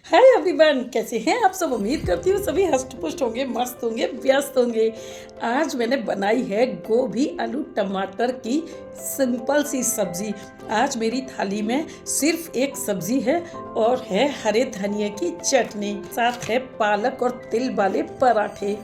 Hi everyone, कैसे हैं आप सब। उम्मीद करती हूँ सभी हष्ट पुष्ट होंगे, मस्त होंगे, व्यस्त होंगे। आज मैंने बनाई है गोभी आलू टमाटर की सिंपल सी सब्जी। आज मेरी थाली में सिर्फ एक सब्जी है और है हरे धनिया की चटनी, साथ है पालक और तिल वाले पराठे।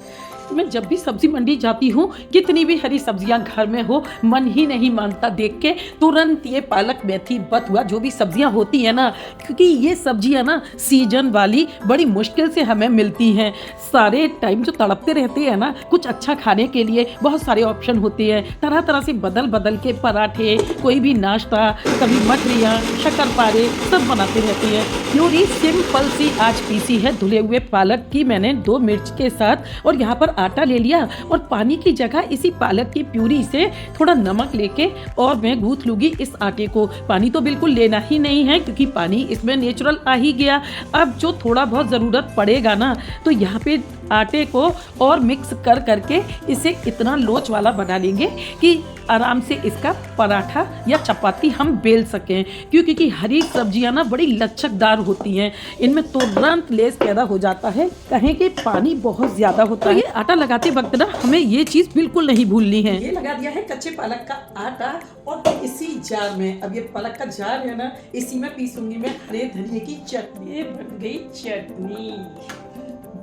मैं जब भी सब्जी मंडी जाती हूँ, कितनी भी हरी सब्जियां घर में हो, मन ही नहीं मानता देख के तुरंत ये पालक मेथी बथुआ जो भी सब्जियां होती है ना, क्योंकि ये सब्जियां ना सीजन वाली बड़ी मुश्किल से हमें मिलती हैं। सारे टाइम जो तड़पते रहते हैं ना कुछ अच्छा खाने के लिए, बहुत सारे ऑप्शन होते हैं, तरह तरह से बदल बदल के पराठे, कोई भी नाश्ता, कभी मठरियाँ, शक्करपारे सब बनाते रहते हैं। प्यूरी सिंपल सी आज पीसी है धुले हुए पालक की मैंने 2 मिर्च के साथ, और यहाँ पर आटा ले लिया और पानी की जगह इसी पालक की प्यूरी से थोड़ा नमक लेके और मैं गूंथ लूंगी इस आटे को। पानी तो बिल्कुल लेना ही नहीं है क्योंकि पानी इसमें नेचुरल आ ही गया। अब जो थोड़ा बहुत ज़रूरत पड़ेगा ना, तो यहाँ पे आटे को और मिक्स कर करके इसे इतना लोच वाला बना लेंगे कि आराम से इसका पराठा या चपाती हम बेल सकें, क्योंकि हरी सब्जियां ना बड़ी लचकदार होती हैं, इनमें तुरंत लेस पैदा हो जाता है। कहें कि पानी बहुत ज़्यादा होता है। ये आटा लगाते वक्त ना हमें ये चीज़ बिल्कुल नहीं भूलनी है। ये लगा दिया है कच्चे पालक का आटा और इसी जार में, अब ये पालक का जार है ना, इसी में पीसूंगी मैं हरे धनिये की चटनी। ये बन गई चटनी,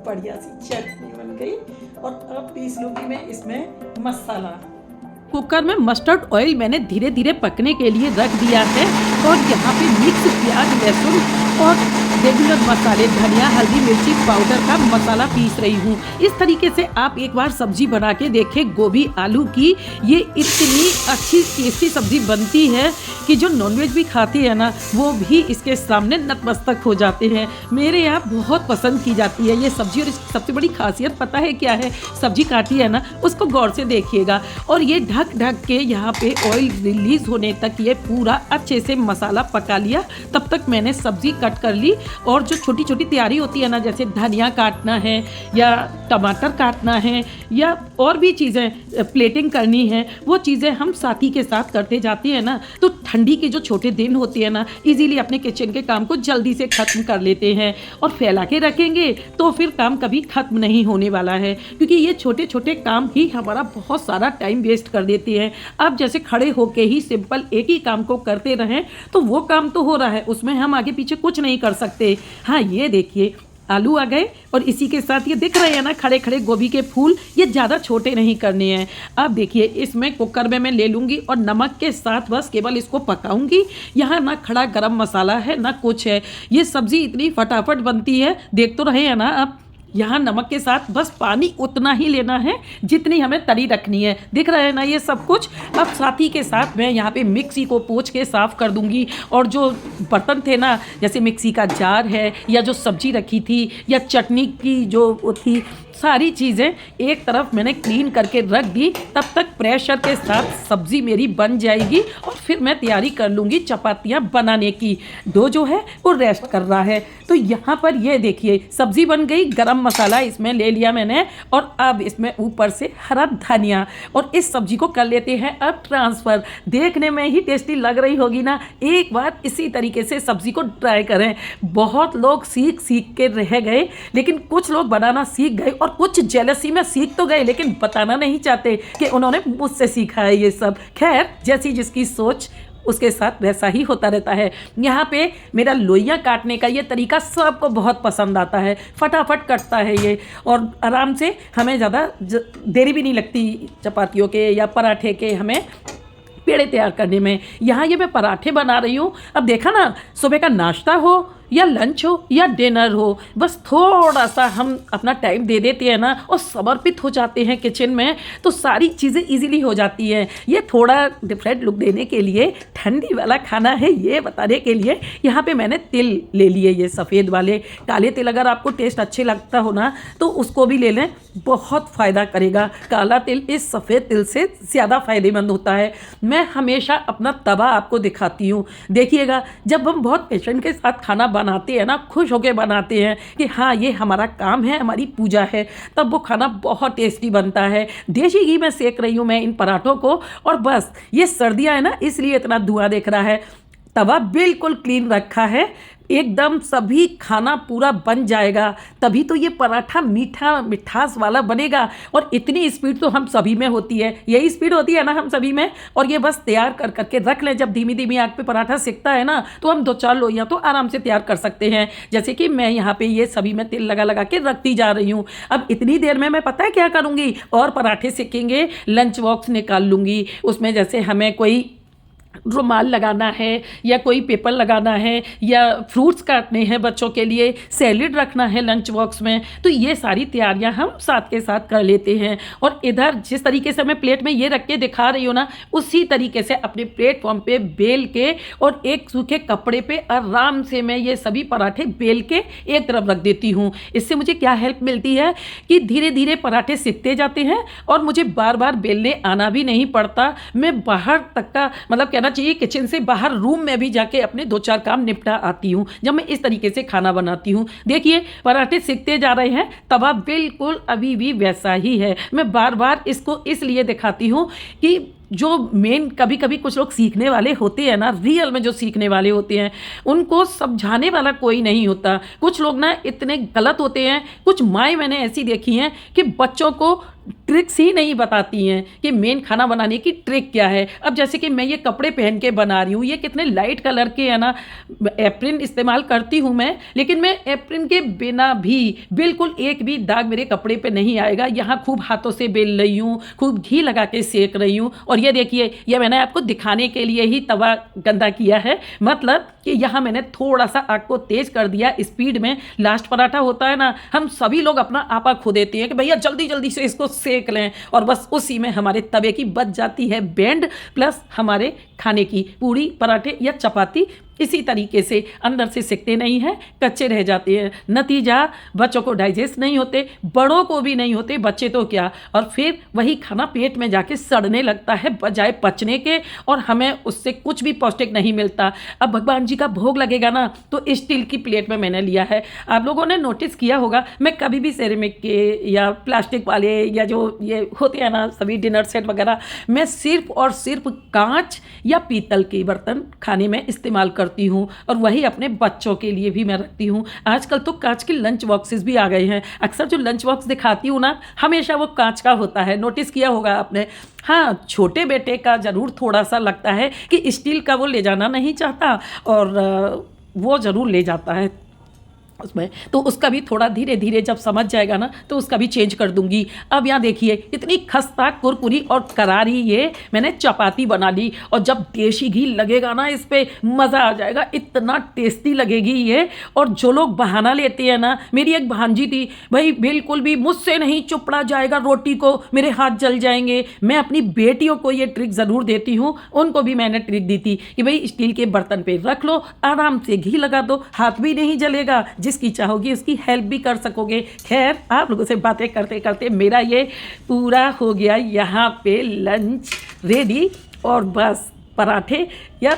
बढ़िया सी चटनी बन गई। और अब पीस लूंगी मैं इसमें मसाला। कुकर में मस्टर्ड ऑयल मैंने धीरे धीरे पकने के लिए रख दिया है और यहाँ पे मिक्स प्याज, लहसुन और रेगुलर मसाले, धनिया, हल्दी, मिर्ची पाउडर का मसाला पीस रही हूँ। इस तरीके से आप एक बार सब्जी बना के देखें गोभी आलू की। ये इतनी अच्छी टेस्टी सब्जी बनती है कि जो नॉनवेज भी खाते हैं ना वो भी इसके सामने नतमस्तक हो जाते हैं। मेरे यहाँ बहुत पसंद की जाती है ये सब्जी। और इसकी सबसे बड़ी खासियत पता है क्या है, सब्जी काटी है ना उसको गौर से देखिएगा और ये ढक ढक के यहाँ पे ऑयल रिलीज होने तक ये पूरा अच्छे से मसाला पका लिया। तब तक मैंने सब्जी कट कर ली और जो छोटी छोटी तैयारी होती है ना, जैसे धनिया काटना है या टमाटर काटना है या और भी चीज़ें प्लेटिंग करनी है, वो चीज़ें हम साथी के साथ करते जाते हैं ना, तो ठंडी के जो छोटे दिन होते हैं ना, इजीली अपने किचन के काम को जल्दी से ख़त्म कर लेते हैं। और फैला के रखेंगे तो फिर काम कभी ख़त्म नहीं होने वाला है, क्योंकि ये छोटे छोटे काम ही हमारा बहुत सारा टाइम वेस्ट कर देते हैं। अब जैसे खड़े होके ही सिंपल एक ही काम को करते रहें तो वो काम तो हो रहा है, उसमें हम आगे पीछे कुछ नहीं कर सकते। हाँ, ये देखिए आलू आ गए और इसी के साथ ये दिख रहे हैं ना खड़े खड़े गोभी के फूल, ये ज़्यादा छोटे नहीं करने हैं। अब देखिए इसमें कुकर में मैं ले लूँगी और नमक के साथ बस केवल इसको पकाऊंगी। यहाँ ना खड़ा गरम मसाला है ना कुछ है, ये सब्ज़ी इतनी फटाफट बनती है, देख तो रहे हैं ना आप। यहाँ नमक के साथ बस पानी उतना ही लेना है जितनी हमें तरी रखनी है, दिख रहा है ना ये सब कुछ। अब साथ ही के साथ मैं यहाँ पे मिक्सी को पोंछ के साफ़ कर दूँगी और जो बर्तन थे ना, जैसे मिक्सी का जार है या जो सब्जी रखी थी या चटनी की जो थी, सारी चीज़ें एक तरफ मैंने क्लीन करके रख दी। तब तक प्रेशर के साथ सब्ज़ी मेरी बन जाएगी और फिर मैं तैयारी कर लूँगी चपातियाँ बनाने की। डो जो है वो रेस्ट कर रहा है। तो यहाँ पर ये देखिए सब्ज़ी बन गई, गरम मसाला इसमें ले लिया मैंने और अब इसमें ऊपर से हरा धनिया, और इस सब्ज़ी को कर लेते हैं अब ट्रांसफ़र। देखने में ही टेस्टी लग रही होगी ना, एक बार इसी तरीके से सब्ज़ी को ट्राई करें। बहुत लोग सीख के रह गए, लेकिन कुछ लोग बनाना सीख गए और कुछ जेलसी में सीख तो गए लेकिन बताना नहीं चाहते कि उन्होंने मुझसे सीखा है ये सब। खैर, जैसी जिसकी सोच उसके साथ वैसा ही होता रहता है। यहाँ पे मेरा लोइयाँ काटने का ये तरीका सबको बहुत पसंद आता है, फटाफट कटता है ये और आराम से, हमें ज़्यादा देरी भी नहीं लगती चपातियों के या पराठे के हमें पेड़े तैयार करने में। यहाँ ये मैं पराठे बना रही हूँ। अब देखा ना, सुबह का नाश्ता हो या लंच हो या डिनर हो, बस थोड़ा सा हम अपना टाइम दे देते हैं ना और समर्पित हो जाते हैं किचन में, तो सारी चीज़ें इजीली हो जाती हैं। ये थोड़ा डिफरेंट लुक देने के लिए, ठंडी वाला खाना है ये बताने के लिए यहाँ पे मैंने तिल ले लिए, ये सफ़ेद वाले। काले तिल अगर आपको टेस्ट अच्छे लगता हो ना तो उसको भी ले लें, बहुत फ़ायदा करेगा। काला तिल इस सफ़ेद तिल से ज़्यादा फ़ायदेमंद होता है। मैं हमेशा अपना तवा आपको दिखाती हूँ, देखिएगा। जब हम बहुत पेशेंट के साथ खाना बनाते हैं ना, खुश होके बनाते हैं कि हाँ ये हमारा काम है, हमारी पूजा है, तब वो खाना बहुत टेस्टी बनता है। देसी घी में सेक रही हूँ मैं इन पराठों को, और बस ये सर्दियाँ है ना इसलिए इतना धुआं दिख रहा है। तवा बिल्कुल क्लीन रखा है, एकदम सभी खाना पूरा बन जाएगा, तभी तो ये पराठा मीठा मिठास वाला बनेगा। और इतनी स्पीड तो हम सभी में होती है, यही स्पीड होती है ना हम सभी में। और ये बस तैयार कर करके रख लें, जब धीमी धीमी आंच पे पराठा सिकता है ना, तो हम 2-4 लोइयाँ तो आराम से तैयार कर सकते हैं। जैसे कि मैं यहाँ पे ये सभी में तेल लगा लगा के रखती जा रही हूँ। अब इतनी देर में मैं पता है क्या करूँगी, और पराठे सेकेंगे, लंच बॉक्स निकाल लूँगी। उसमें जैसे हमें कोई रुमाल लगाना है या कोई पेपर लगाना है या फ्रूट्स काटने हैं बच्चों के लिए, सैलेड रखना है लंच बॉक्स में, तो ये सारी तैयारियां हम साथ के साथ कर लेते हैं। और इधर जिस तरीके से मैं प्लेट में ये रख के दिखा रही हूँ ना, उसी तरीके से अपने प्लेटफॉर्म पे बेल के और एक सूखे कपड़े पे आराम से मैं ये सभी पराठे बेल के एक तरफ रख देती हूँ। इससे मुझे क्या हेल्प मिलती है कि धीरे धीरे पराठे सिकते जाते हैं और मुझे बार बार बेलने आना भी नहीं पड़ता। मैं बाहर तक का मतलब कहना चाहिए किचन से बाहर रूम में भी जाके अपने 2-4 काम निपटा आती हूँ जब मैं इस तरीके से खाना बनाती हूँ। देखिए पराठे सिकते जा रहे हैं, तवा बिल्कुल अभी भी वैसा ही है। मैं बार बार इसको इसलिए दिखाती हूँ कि जो मेन कभी कभी कुछ लोग सीखने वाले होते हैं ना, रियल में जो सीखने वाले होते हैं, उनको समझाने वाला कोई नहीं होता। कुछ लोग ना इतने गलत होते हैं, कुछ माएँ मैंने ऐसी देखी हैं कि बच्चों को ट्रिक्स ही नहीं बताती हैं कि मेन खाना बनाने की ट्रिक क्या है। अब जैसे कि मैं ये कपड़े पहन के बना रही हूँ, ये कितने लाइट कलर के है ना, एप्रिन इस्तेमाल करती हूँ मैं, लेकिन मैं एप्रिन के बिना भी बिल्कुल एक भी दाग मेरे कपड़े पे नहीं आएगा। यहाँ खूब हाथों से बेल रही हूँ, खूब घी लगा के सेक रही हूँ। और ये देखिए, ये मैंने आपको दिखाने के लिए ही तवा गंदा किया है, मतलब कि यहाँ मैंने थोड़ा सा आग को तेज कर दिया स्पीड में। लास्ट पराठा होता है ना, हम सभी लोग अपना आपा खो देते हैं कि भैया जल्दी जल्दी से इसको सेक लें, और बस उसी में हमारे तवे की बच जाती है बैंड, प्लस हमारे खाने की पूड़ी पराठे या चपाती इसी तरीके से अंदर से सिकते नहीं हैं, कच्चे रह जाते हैं। नतीजा बच्चों को डाइजेस्ट नहीं होते, बड़ों को भी नहीं होते, बच्चे तो क्या, और फिर वही खाना पेट में जाके सड़ने लगता है बजाय पचने के, और हमें उससे कुछ भी पौष्टिक नहीं मिलता। अब भगवान जी का भोग लगेगा ना, तो स्टील की प्लेट में मैंने लिया है। आप लोगों ने नोटिस किया होगा, मैं कभी भी सेरेमिक के या प्लास्टिक वाले या जो ये होते हैं ना सभी डिनर सेट वगैरह, मैं सिर्फ और सिर्फ कांच या पीतल के बर्तन खाने में इस्तेमाल करती हूँ, और वही अपने बच्चों के लिए भी मैं रखती हूँ। आजकल तो कांच के लंच बॉक्सेस भी आ गए हैं। अक्सर जो लंच बॉक्स दिखाती हूँ ना, हमेशा वो कांच का होता है, नोटिस किया होगा आपने। हाँ, छोटे बेटे का ज़रूर थोड़ा सा लगता है कि स्टील का वो ले जाना नहीं चाहता, और वो ज़रूर ले जाता है उसमें, तो उसका भी थोड़ा धीरे धीरे जब समझ जाएगा ना, तो उसका भी चेंज कर दूंगी। अब यहाँ देखिए इतनी खस्ता कुरकुरी और करारी ये मैंने चपाती बना ली, और जब देशी घी लगेगा ना इस पे, मज़ा आ जाएगा, इतना टेस्टी लगेगी ये। और जो लोग बहाना लेते हैं ना, मेरी एक भांजी थी, भाई बिल्कुल भी मुझसे नहीं चुपड़ा जाएगा रोटी को, मेरे हाथ जल जाएंगे। मैं अपनी बेटियों को ये ट्रिक ज़रूर देती हूँ, उनको भी मैंने ट्रिक दी थी कि भाई स्टील के बर्तन पे रख लो, आराम से घी लगा दो, हाथ भी नहीं जलेगा, जिसकी चाहोगी उसकी हेल्प भी कर सकोगे। खैर, आप लोगों से बातें करते करते मेरा ये पूरा हो गया यहाँ पे लंच रेडी, और बस पराठे या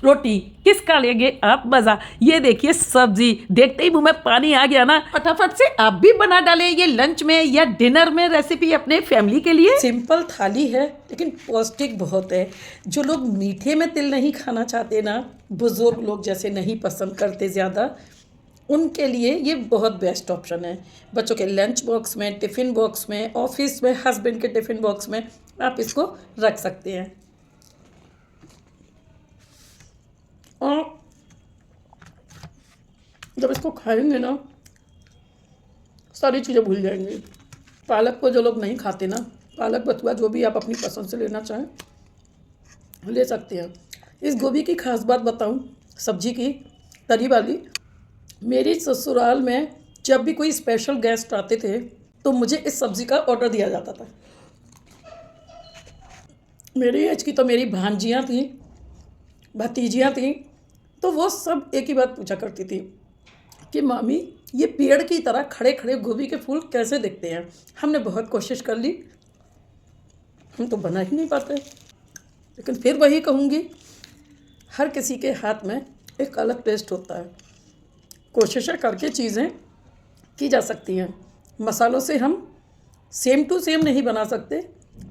रोटी किसका लेंगे आप मज़ा। ये देखिए सब्जी, देखते ही मुंह में पानी आ गया ना। फटाफट से आप भी बना डालें ये लंच में या डिनर में रेसिपी अपने फैमिली के लिए। सिंपल थाली है लेकिन पौष्टिक बहुत है। जो लोग मीठे में तिल नहीं खाना चाहते ना, बुजुर्ग लोग जैसे नहीं पसंद करते ज़्यादा, उनके लिए ये बहुत बेस्ट ऑप्शन है। बच्चों के लंच बॉक्स में, टिफ़िन बॉक्स में, ऑफिस में, हस्बैंड के टिफ़िन बॉक्स में आप इसको रख सकते हैं। और जब इसको खाएंगे ना, सारी चीज़ें भूल जाएंगे। पालक को जो लोग नहीं खाते ना, पालक बथुआ जो भी आप अपनी पसंद से लेना चाहें ले सकते हैं। इस गोभी की खास बात बताऊं, सब्जी की तरी वाली, मेरी ससुराल में जब भी कोई स्पेशल गेस्ट आते थे तो मुझे इस सब्ज़ी का ऑर्डर दिया जाता था। मेरी एज की तो मेरी भांजियाँ थीं, भतीजियाँ थीं, तो वो सब एक ही बात पूछा करती थी कि मामी ये पेड़ की तरह खड़े खड़े गोभी के फूल कैसे दिखते हैं। हमने बहुत कोशिश कर ली, हम तो बना ही नहीं पाते। लेकिन फिर वही कहूँगी, हर किसी के हाथ में एक अलग टेस्ट होता है। कोशिशें करके चीज़ें की जा सकती हैं। मसालों से हम सेम टू सेम नहीं बना सकते,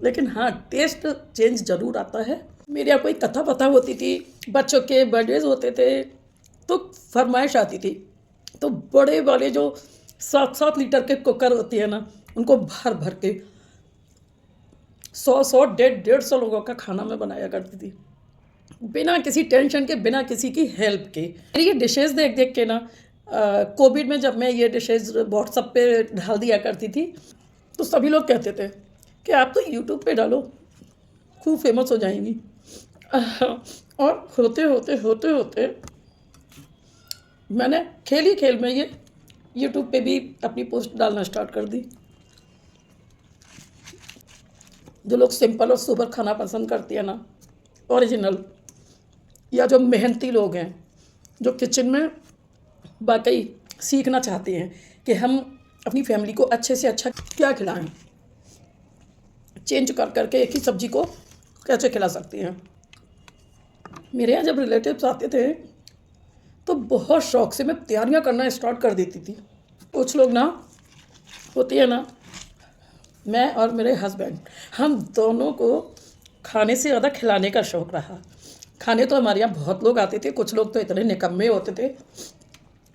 लेकिन हाँ टेस्ट चेंज ज़रूर आता है। मेरे यहाँ कोई कथा पथा होती थी, बच्चों के बर्थडेज होते थे, तो फरमाइश आती थी, तो बड़े वाले जो 7-7 लीटर के कुकर होती है ना, उनको भर भर के 100-100, 150-150 लोगों का खाना मैं बनाया करती थी, बिना किसी टेंशन के, बिना किसी की हेल्प के। मेरी ये डिशेस देख देख के ना, कोविड में जब मैं ये डिशेस व्हाट्सएप पे डाल दिया करती थी, तो सभी लोग कहते थे कि आप तो यूट्यूब पे डालो, खूब फेमस हो जाएंगी। और होते होते होते होते मैंने खेल ही खेल में ये यूट्यूब पे भी अपनी पोस्ट डालना स्टार्ट कर दी। जो लोग सिंपल और सुपर खाना पसंद करती है ना, ओरिजिनल, या जो मेहनती लोग हैं, जो किचन में वाकई सीखना चाहते हैं कि हम अपनी फैमिली को अच्छे से अच्छा क्या खिलाएं, चेंज कर करके एक ही सब्जी को कैसे खिला सकते हैं। मेरे यहाँ जब रिलेटिव्स आते थे तो बहुत शौक से मैं तैयारियां करना स्टार्ट कर देती थी। कुछ लोग ना, होती है ना, मैं और मेरे हस्बैंड, हम दोनों को खाने से ज़्यादा खिलाने का शौक़ रहा। खाने तो हमारे यहाँ बहुत लोग आते थे, कुछ लोग तो इतने निकम्मे होते थे,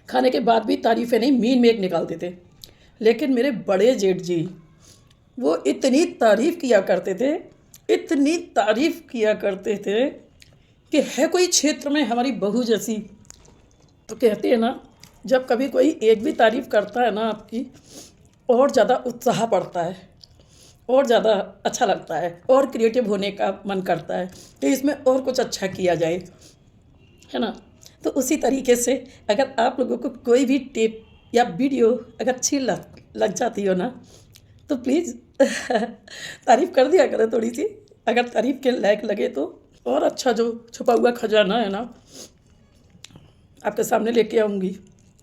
खाने के बाद भी तारीफ़ें नहीं मीन मेक निकालते थे। लेकिन मेरे बड़े जेठ जी, वो इतनी तारीफ़ किया करते थे, इतनी तारीफ़ किया करते थे कि है कोई क्षेत्र में हमारी बहू जैसी। तो कहते हैं ना, जब कभी कोई एक भी तारीफ़ करता है ना आपकी, और ज़्यादा उत्साह बढ़ता है, और ज़्यादा अच्छा लगता है, और क्रिएटिव होने का मन करता है कि इसमें और कुछ अच्छा किया जाए, है ना। तो उसी तरीके से अगर आप लोगों को कोई भी टिप या वीडियो अगर अच्छी लग जाती हो ना, तो प्लीज़ तारीफ़ कर दिया करें थोड़ी सी। अगर तारीफ़ के लायक लगे तो और अच्छा जो छुपा हुआ खजाना है ना, आपके सामने लेके आऊँगी।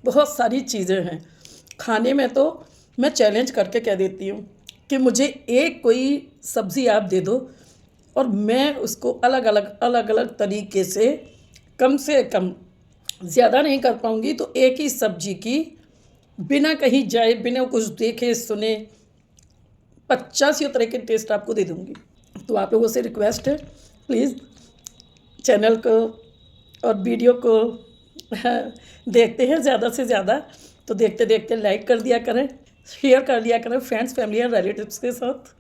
बहुत सारी चीज़ें हैं खाने में, तो मैं चैलेंज करके कह देती हूँ कि मुझे एक कोई सब्ज़ी आप दे दो और मैं उसको अलग अलग तरीके से कम ज़्यादा नहीं कर पाऊँगी, तो एक ही सब्ज़ी की बिना कहीं जाए, बिना कुछ देखे सुने 50 तरह के टेस्ट आपको दे दूँगी। तो आप लोगों से रिक्वेस्ट है, प्लीज़ चैनल को और वीडियो को देखते हैं ज़्यादा से ज़्यादा, तो देखते देखते लाइक कर दिया करें, शेयर कर दिया करें फ्रेंड्स, फैमिली और रिलेटिव्स के साथ।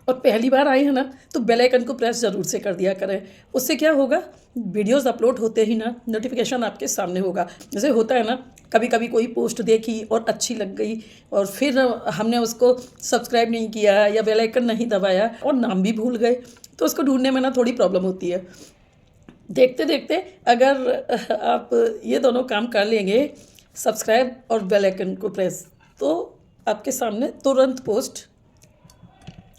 और पहली बार आए हैं ना, तो बेल आइकन को प्रेस ज़रूर से कर दिया करें। उससे क्या होगा, वीडियोस अपलोड होते ही ना नोटिफिकेशन आपके सामने होगा। जैसे होता है ना, कभी कभी कोई पोस्ट देखी और अच्छी लग गई और फिर हमने उसको सब्सक्राइब नहीं किया या बेल आइकन नहीं दबाया और नाम भी भूल गए, तो उसको ढूंढने में ना थोड़ी प्रॉब्लम होती है। देखते देखते अगर आप ये दोनों काम कर लेंगे, सब्सक्राइब और बेल आइकन को प्रेस, तो आपके सामने तुरंत पोस्ट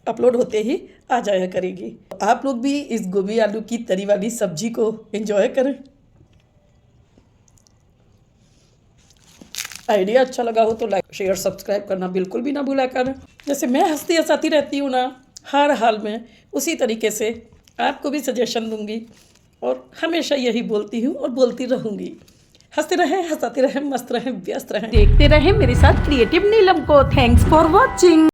अपलोड होते ही आ जाया करेगी। आप लोग भी इस गोभी आलू की तरी वाली सब्जी को एंजॉय करें। आइडिया अच्छा लगा हो तो लाइक शेयर सब्सक्राइब करना बिल्कुल भी ना भूला करें। जैसे मैं हंसती हंसाती रहती हूँ ना हर हाल में, उसी तरीके से आपको भी सजेशन दूंगी और हमेशा यही बोलती हूँ और बोलती रहूँगी। हंसते रहें, हंसाते रहें, मस्त रहें, व्यस्त रहें, देखते रहें मेरे साथ क्रिएटिव नीलम को। Thanks for watching.